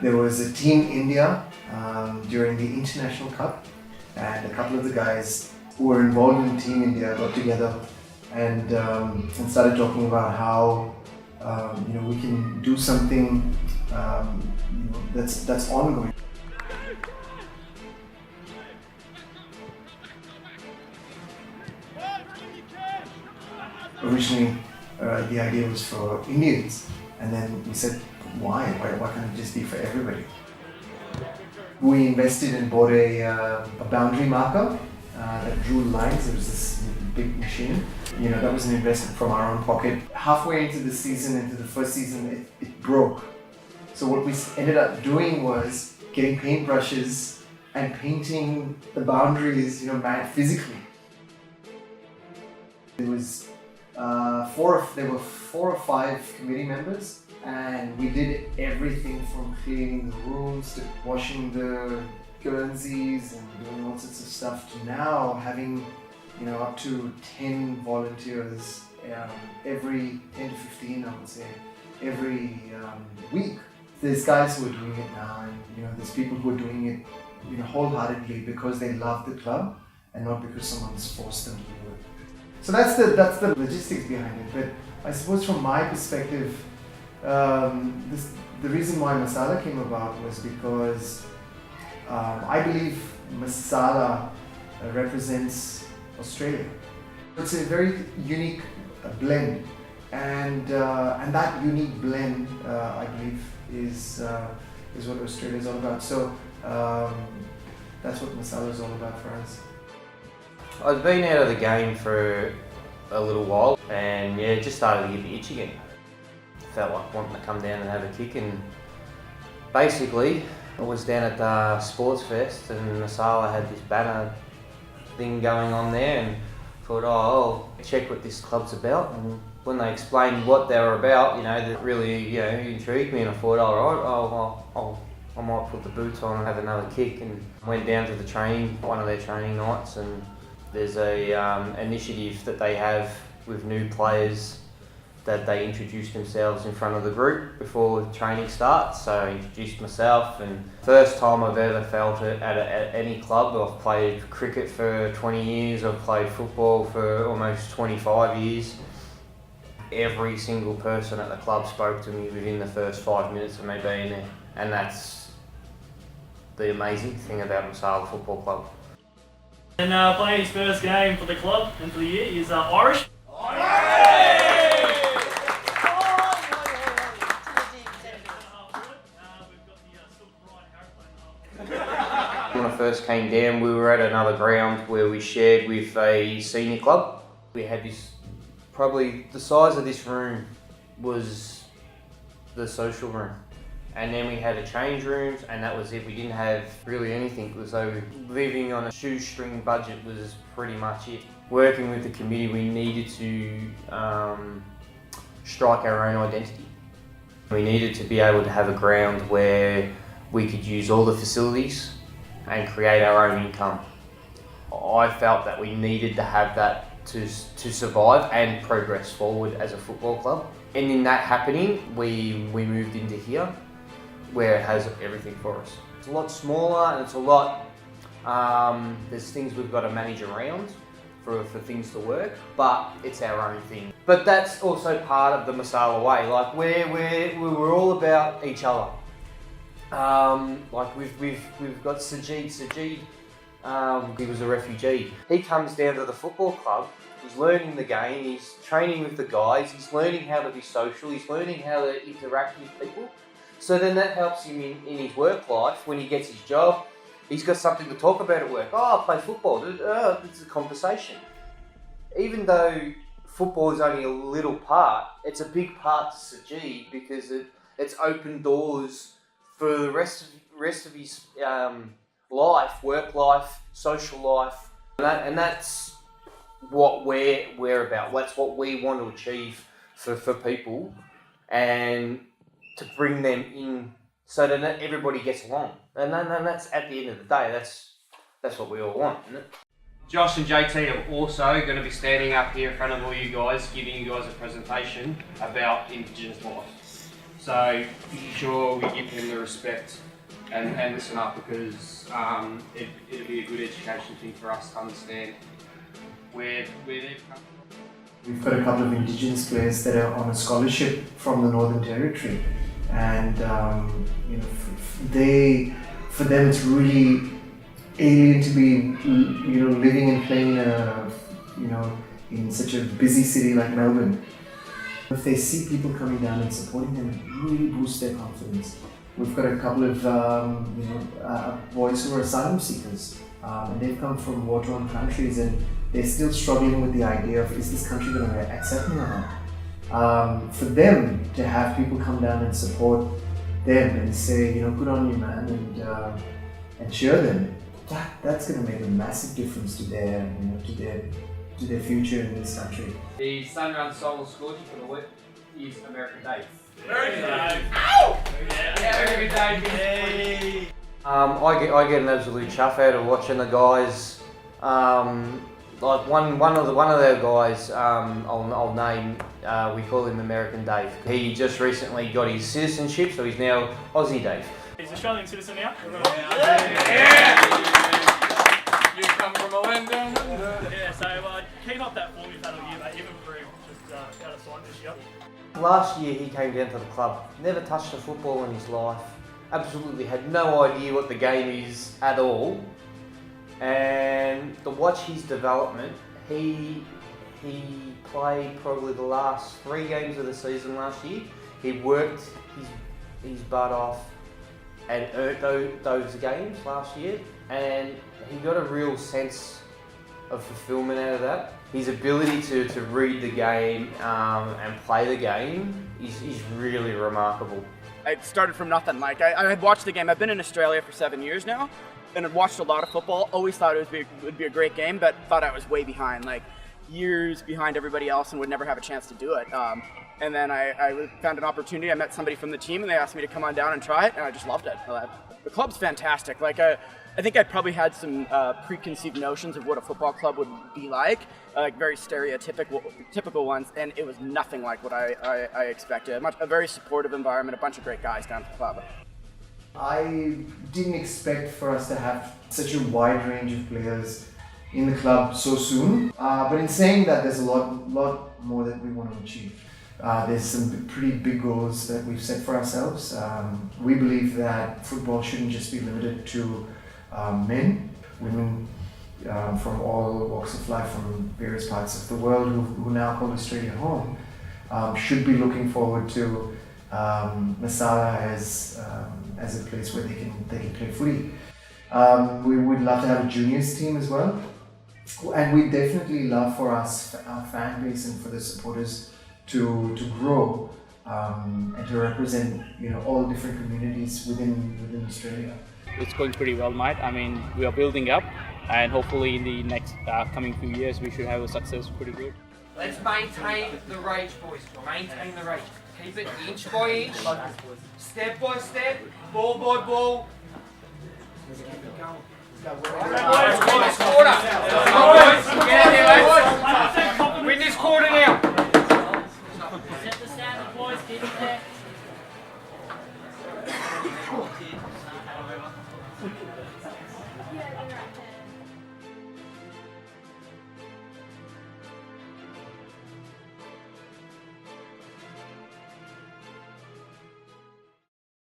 There was a Team India during the International Cup, and a couple of the guys who were involved in Team India got together and started talking about how we can do something that's ongoing. Originally, the idea was for Indians, and then we said, why can't it just be for everybody? We invested and bought a boundary marker that drew lines. It was this big machine. That was an investment from our own pocket. Halfway into the season, into the first season, it broke. So what we ended up doing was getting paintbrushes and painting the boundaries, physically. There was there were 4 or 5 committee members, and we did everything from cleaning the rooms to washing the Guernseys and doing all sorts of stuff to now having up to 10 volunteers every 10 to 15, I would say, every week. There's guys who are doing it now, and there's people who are doing it wholeheartedly because they love the club and not because someone's forced them to do it. So that's the logistics behind it. But I suppose from my perspective, the reason why Masala came about was because I believe Masala represents Australia. It's a very unique blend, and that unique blend, I believe, is what Australia is all about. So that's what Masala is all about for us. I'd been out of the game for a little while, and it just started to get the itch again. Felt like wanting to come down and have a kick, and basically I was down at the Sports Fest, and Masala had this banner thing going on there, and thought, I'll check what this club's about. And when they explained what they were about, that really intrigued me, and I thought, I might put the boots on and have another kick, and went down to one of their training nights, and there's a initiative that they have with new players that they introduce themselves in front of the group before training starts. So I introduced myself, and first time I've ever felt it at any club. I've played cricket for 20 years, I've played football for almost 25 years. Every single person at the club spoke to me within the first 5 minutes of me being there, and that's the amazing thing about Masala Football Club. And playing his first game for the club and for the year is Irish. When I first came down, we were at another ground where we shared with a senior club. We had this, probably the size of this room was the social room. And then we had a change rooms, and that was it. We didn't have really anything, so living on a shoestring budget was pretty much it. Working with the committee, we needed to strike our own identity. We needed to be able to have a ground where we could use all the facilities and create our own income. I felt that we needed to have that to survive and progress forward as a football club. And in that happening, we moved into here, where it has everything for us. It's a lot smaller, and it's a lot, there's things we've got to manage around for things to work, but it's our own thing. But that's also part of the Masala way. Like we're all about each other. Like we've got Sajid, he was a refugee. He comes down to the football club, he's learning the game, he's training with the guys, he's learning how to be social, he's learning how to interact with people. So then that helps him in his work life. When he gets his job, he's got something to talk about at work. I play football. It's a conversation. Even though football is only a little part, it's a big part to Sajid because it's opened doors for the rest of his life, work life, social life, and that's what we're about. That's what we want to achieve for people, and to bring them in so that everybody gets along. And that's, at the end of the day, that's what we all want, isn't it? Josh and JT are also going to be standing up here in front of all you guys, giving you guys a presentation about Indigenous life. So be sure we give them the respect and listen up, because it'll be a good education thing for us to understand where they've come from. We've got a couple of Indigenous players that are on a scholarship from the Northern Territory, and for them it's really alien to be living and playing in such a busy city like Melbourne. If they see people coming down and supporting them, it really boosts their confidence. We've got a couple of boys who are asylum seekers, and they've come from war-torn countries, and they're still struggling with the idea of, is this country going to accept me or not? For them to have people come down and support them and say, good on you, man, and cheer them, that's going to make a massive difference to their future in this country. The Sunrun Solo Scorchy for the week is American Dave. American Dave. Ow! Yeah, American Dave. I get an absolute chuff out of watching the guys. Like one of their guys, I'll name. We call him American Dave. He just recently got his citizenship, so he's now Aussie Dave. He's Australian citizen now. You come from a land down under. Yeah, so keep up that form you've had all year, mate. You've improved just out of sight this year. Last year he came down to the club, never touched a football in his life, absolutely had no idea what the game is at all, and to watch his development, he played probably the last 3 games of the season last year. He worked his butt off and earned those games last year, and he got a real sense of fulfillment out of that. His ability to read the game and play the game is really remarkable. I started from nothing. Like I had watched the game. I've been in Australia for 7 years now, and I've watched a lot of football. Always thought it would be a great game, but thought I was way behind, like years behind everybody else, and would never have a chance to do it. And then I found an opportunity. I met somebody from the team, and they asked me to come on down and try it, and I just loved it. The club's fantastic. Like I think I probably had some preconceived notions of what a football club would be like very typical ones, and it was nothing like what I expected. A very supportive environment, a bunch of great guys down at the club. I didn't expect for us to have such a wide range of players in the club so soon, but in saying that, there's a lot more that we want to achieve. There's some pretty big goals that we've set for ourselves. We believe that football shouldn't just be limited to men, women from all walks of life from various parts of the world who now call Australia home should be looking forward to Masala as a place where they can play footy. We would love to have a juniors team as well, and we definitely love for our fan base and for the supporters to grow and to represent all different communities within Australia. It's going pretty well, mate. I mean, we are building up, and hopefully in the next coming few years we should have a success pretty good. Let's maintain the rage, boys. Maintain the rage. Keep it inch by inch, step by step, ball by ball. Let's keep it going. Let's go. Right, boys, quarter.